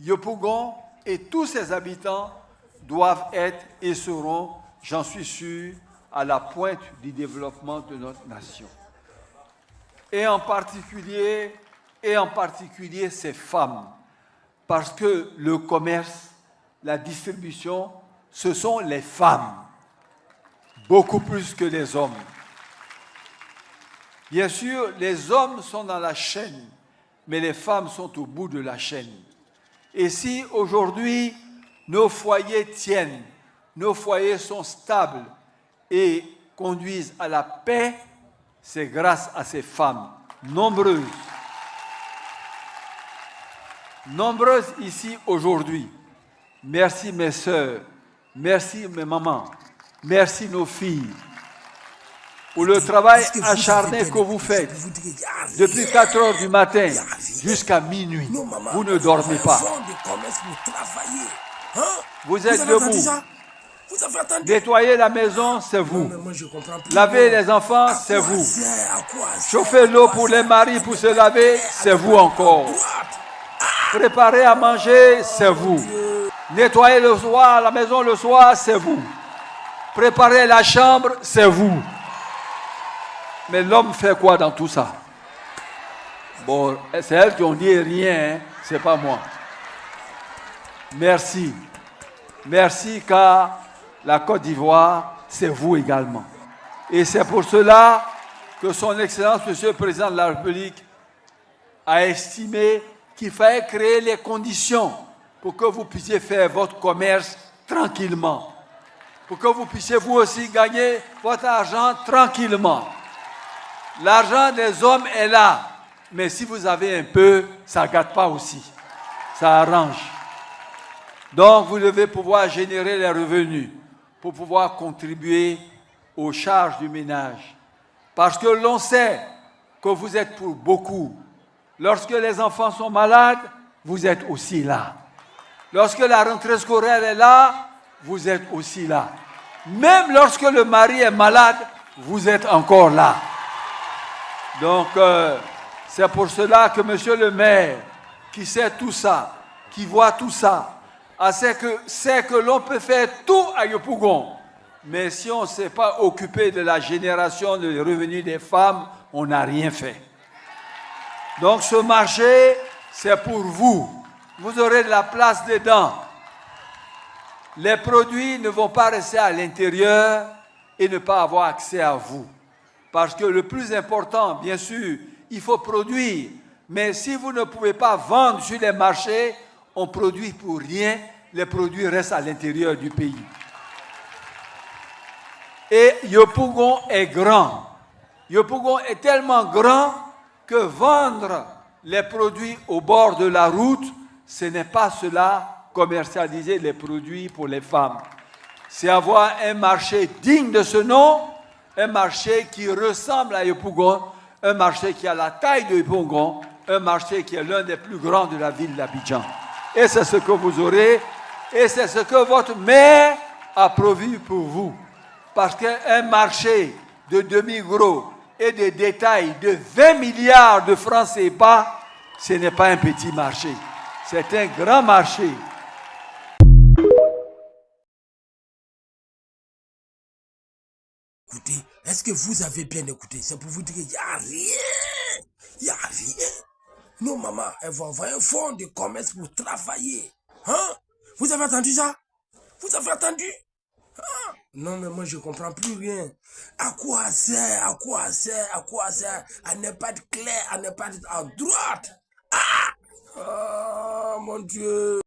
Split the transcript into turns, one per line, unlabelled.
Yopougon et tous ses habitants doivent être et seront, j'en suis sûr, à la pointe du développement de notre nation. Et en particulier ces femmes, parce que le commerce, la distribution, ce sont les femmes, beaucoup plus que les hommes. Bien sûr, les hommes sont dans la chaîne, mais les femmes sont au bout de la chaîne. Et si aujourd'hui nos foyers tiennent, nos foyers sont stables et conduisent à la paix, c'est grâce à ces femmes nombreuses ici aujourd'hui. Merci mes sœurs, merci mes mamans, merci nos filles pour le travail acharné que vous faites depuis 4 heures du matin jusqu'à minuit. Vous ne dormez pas. Vous êtes debout. Nettoyer la maison, c'est vous. Laver les enfants, c'est vous. Chauffer l'eau pour les maris pour se laver, c'est vous encore. Préparer à manger, c'est vous. Nettoyer le soir, la maison le soir, c'est vous. Préparer la chambre, c'est vous. Mais l'homme fait quoi dans tout ça? Bon, c'est elle qui ont dit rien, hein? C'est pas moi. Merci. Merci car la Côte d'Ivoire, c'est vous également. Et c'est pour cela que son Excellence, Monsieur le Président de la République, a estimé qu'il fallait créer les conditions pour que vous puissiez faire votre commerce tranquillement. Pour que vous puissiez vous aussi gagner votre argent tranquillement. L'argent des hommes est là, mais si vous avez un peu, ça ne gâte pas aussi. Ça arrange. Donc, vous devez pouvoir générer les revenus pour pouvoir contribuer aux charges du ménage. Parce que l'on sait que vous êtes pour beaucoup. Lorsque les enfants sont malades, vous êtes aussi là. Lorsque la rentrée scolaire est là, vous êtes aussi là. Même lorsque le mari est malade, vous êtes encore là. Donc, c'est pour cela que monsieur le maire, qui sait tout ça, qui voit tout ça, sait que l'on peut faire tout à Yopougon. Mais si on ne s'est pas occupé de la génération de revenus des femmes, on n'a rien fait. Donc, ce marché, c'est pour vous. Vous aurez de la place dedans. Les produits ne vont pas rester à l'intérieur et ne pas avoir accès à vous. Parce que le plus important, bien sûr, il faut produire. Mais si vous ne pouvez pas vendre sur les marchés, on produit pour rien. Les produits restent à l'intérieur du pays. Et Yopougon est grand. Yopougon est tellement grand que vendre les produits au bord de la route, ce n'est pas cela, commercialiser les produits pour les femmes. C'est avoir un marché digne de ce nom, un marché qui ressemble à Yopougon, un marché qui a la taille de Yopougon, un marché qui est l'un des plus grands de la ville d'Abidjan. Et c'est ce que vous aurez, et c'est ce que votre maire a prévu pour vous. Parce qu'un marché de demi-gros et de détail de 20 milliards de francs CFA, ce n'est pas un petit marché, c'est un grand marché.
Écoutez, est-ce que vous avez bien écouté? C'est pour vous dire qu'il n'y a rien. Il n'y a rien. Nos mamans, elles vont avoir un fonds de commerce pour travailler. Hein? Vous avez entendu ça? Vous avez entendu? Hein? Non, mais moi, je ne comprends plus rien. À quoi sert? À quoi sert? À quoi sert? À ne pas être clair, à ne pas être à droite. Ah! Oh, mon Dieu.